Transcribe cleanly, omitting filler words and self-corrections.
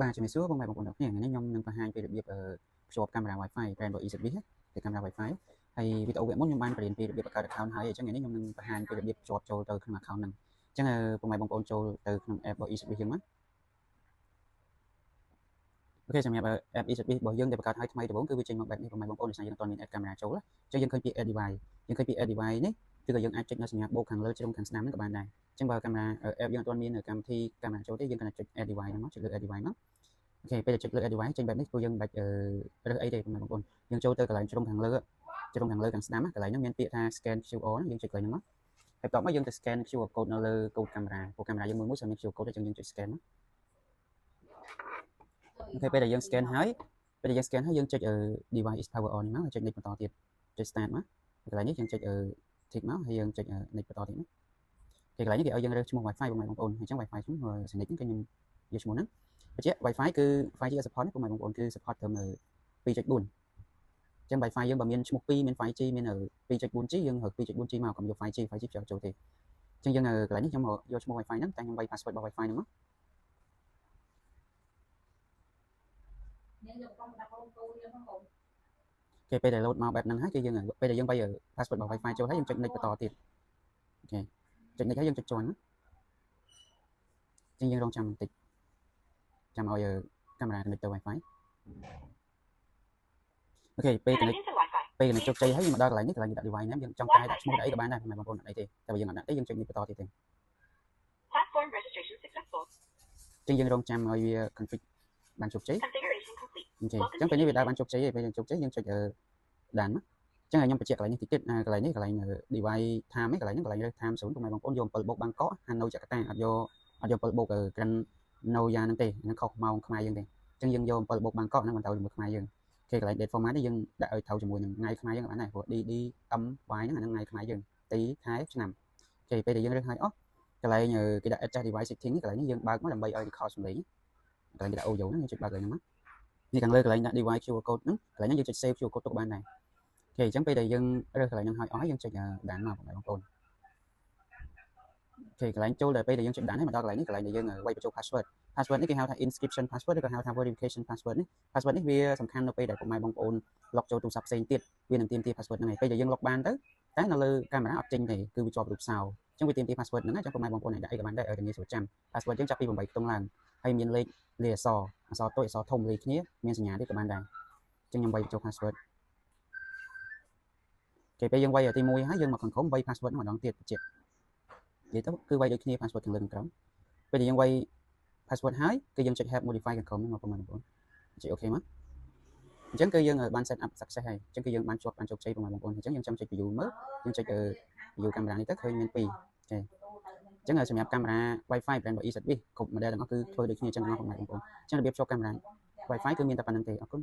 បាទជំរាបសួរបងប្អូនទាំងអស់គ្នាថ្ងៃនេះខ្ញុំនឹងបង្ហាញពីរបៀបភ្ជាប់កាមេរ៉ា Wi-Fi ប្រែ Android Service ទៅកាមេរ៉ា Wi-Fi ហើយវីដេអូវគ្គមុនខ្ញុំបានបរៀនពីរបៀបបង្កើត account ហើយអញ្ចឹងថ្ងៃនេះខ្ញុំនឹងបង្ហាញពីរបៀបភ្ជាប់ចូលទៅក្នុង account ហ្នឹងអញ្ចឹងពុកម៉ែបងប្អូនចូលទៅក្នុង app របស់ eService យើងមកអូខេសម្រាប់ app eService របស់យើងដែលបង្កើតឲ្យថ្មីដំបូងគឺវាចេញមកបែបនេះពុកម៉ែបងប្អូនដោយសារយើងអត់មាន add កាមេរ៉ាចូលអញ្ចឹងយើងឃើញពី add device យើងឃើញពី add device នេះគឺក៏យើងអាចចុចនៅសញ្ញាបូកខាងលើជ្រុងខាងស្ដាំហ្នឹងក៏បានដែរអញ្ចឹងបើកាមេរ៉ា app យើងអត់ទាន់មានកម្មវិធីកាមេរ៉ាចូលទេយើងគ្រាន់តែចុច add device ហ្នឹងមកចុចលើ add device មកអូខេពេលដែលចុចលើ add device ចេញបែបនេះព្រោះយើងមិនបាច់រើសអីទេបងប្អូនយើងចូលទៅកន្លែងជ្រុងខាងលើខាងស្ដាំកន្លែងហ្នឹងមានពាក្យថា scan QR ហ្នឹងយើងចុចកន្លែងហ្នឹងមកហើយបន្ទាប់មកយើងទៅ scan QR code នៅលើកូដកាមេរ៉ាព្រោះកាមេរ៉ាយើងមួយៗsẽមាន QR code អញ្ចឹងយើងចុច scan មកអូខេពេលដែលយើង scan ហើយយើងចុច device is power on មកចុច next បន្តទៀតចុច start មកកន្លែងនេះយើងចុច tick មកហើយយើងចុច next បន្តទៀតណាគេកន្លែងនេះគេឲ្យយើងរើសឈ្មោះ Wi-Fi បងប្អូនអញ្ចឹង Wi-Fi ឈ្មោះ Sonic ហ្នឹងគឺខ្ញុំយកឈ្មោះហ្នឹងបញ្ជាក់ Wi-Fi គឺ 5G support នេះបងប្អូនគឺ support ត្រឹម 2.4 អញ្ចឹង Wi-Fi យើងបើមានឈ្មោះ2មាន 5G មាន 2.4G យើងរើស 2.4G មកកុំយក 5G ភ្ជាប់ចូលទេអញ្ចឹងយើងកន្លែងនេះខ្ញុំយកឈ្មោះ Wi-Fi ហ្នឹងតែខ្ញុំវាយ password របស់ Wi-Fi ហ្នឹងមកគេពេលដែល load មកបែបហ្នឹងហើយគឺយើងពេលដែលយើងវាយ password របស់ Wi-Fi ចូលហើយយើងចុច next បន្តទៀតអូខេចុច next ហើយយើងចុច join អញ្ចឹងយើងរងចាំបន្តិចចាំឲ្យកាមេរ៉ា connect ទៅ Wi-Fi អូខេពេល connect ជោគជ័យហើយយើងមកដល់កន្លែងនេះកន្លែងដាក់ device name យើងចង់កែដាក់ឈ្មោះដាក់អីក៏បានដែរបងប្អូនអត់អីទេតែបើយើងអត់ដាក់ទេយើងចុចនេះបន្តទៀតទេ platform registration successful អញ្ចឹងយើងរងចាំឲ្យវា config បានជោគជ័យអូខេអញ្ចឹងពេលនេះវាដើរបានជោគជ័យហើយពេលយើងជោគជ័យយើងចុចដានមកអញ្ចឹងខ្ញុំបញ្ជាក់កន្លែងនេះតិចទៀតកន្លែងនេះកន្លែង device time នេះកន្លែងហ្នឹងកន្លែងរើស time 0ពុកម៉ែបងប្អូនយក7បូកបាងកកហាណូយចាកាតាអត់យក7បូកក្រិនណូយ៉ាហ្នឹងទេហ្នឹងខុសម៉ោងខ្មែរយើងទេអញ្ចឹងយើងយក7បូកបាងកកហ្នឹងបន្តជាមួយខ្មែរយើងគេកន្លែង date format នេះយើងដាក់ឲ្យត្រូវជាមួយនឹងថ្ងៃខ្មែរយើងបានដែរព្រោះ DD MY ហ្នឹងអាហ្នឹងថ្ងៃខ្មែរយើងទីខែឆ្នាំគេពេលដែលយើងរើសឲ្យអស់កន្លែងគេដាក់ adjust device setting នេះកន្លែងនេះយើងបើកមកដើម្បីឲ្យ record សំឡេងកន្លែងគេដាក់ audio ហ្នឹងយើងចុចបើកកន្លែងហ្នឹងមកនេះខាងលើកន្លែងដាក់ device QR code ហ្នឹងកន្លែងហ្នឹងយើងចុច save QR code ទុកបានដែរអូខេអញ្ចឹងពេលដែលយើងរើសកន្លែងហ្នឹងឲ្យអស់យើងចុចដានមកបងប្អូនអូខេកន្លែងចូលដល់ពេលដែលយើងចុចដានហើយមកដល់កន្លែងនេះកន្លែងដែលយើងវាយបញ្ចូល password នេះគេហៅថា inscription password ឬក៏ហៅថា verification password នេះ password នេះវាសំខាន់នៅពេលដែលពុកម៉ែបងប្អូន log ចូលទូរស័ព្ទផ្សេងទៀតវានឹងទាមទារ password ហ្នឹងឯងពេលដែលយើង log បានទៅតែនៅលើកាមេរ៉ាអត់ចេញទេគឺវាជាប់រូបសោអញ្ចឹងវាទាមទារ password ហ្នឹងអញ្ចឹងពុកម៉ែបងប្អូនអាចដាក់អីក៏បានដែរឲ្យតែងាយស្រួលចាំ password យើងចាប់ពី8ខ្ទង់ឡើងហើយមានលេខអក្សរតូចអក្សរធំលេខគ្នាមានសញ្ញាទៀតក៏បានដែរអញ្ចឹងខ្ញុំវាយបញ្ចូល password គេពេលយើងវាយទី1ហើយយើងមកខាងក្រោមវាយ password ហ្នឹងម្ដងទៀតបញ្ជាក់និយាយទៅគឺវាយដូចគ្នា password ខាងលើខាងក្រោមពេលដែលយើងវាយ password ហើយគឺយើងចុច help modify ខាងក្រោមហ្នឹងមកបងប្អូនចុច OK មកអញ្ចឹងគឺយើងបាន set up success ហើយអញ្ចឹងគឺយើងបានជោគជ័យបងប្អូនអញ្ចឹងយើងចាំចុច view មើលយើងចុចview កាមេរ៉ានេះទៅឃើញមាន2អូខេអញ្ចឹងសម្រាប់កាមេរ៉ា Wi-Fi brand របស់ eService គ្រប់ model ទាំងអស់គឺធ្វើដូចគ្នាអញ្ចឹងបងប្អូនអញ្ចឹងរបៀបភ្ជាប់កាមេរ៉ា Wi-Fi គឺមានតែប៉ុណ្្នឹងទេអរគុណ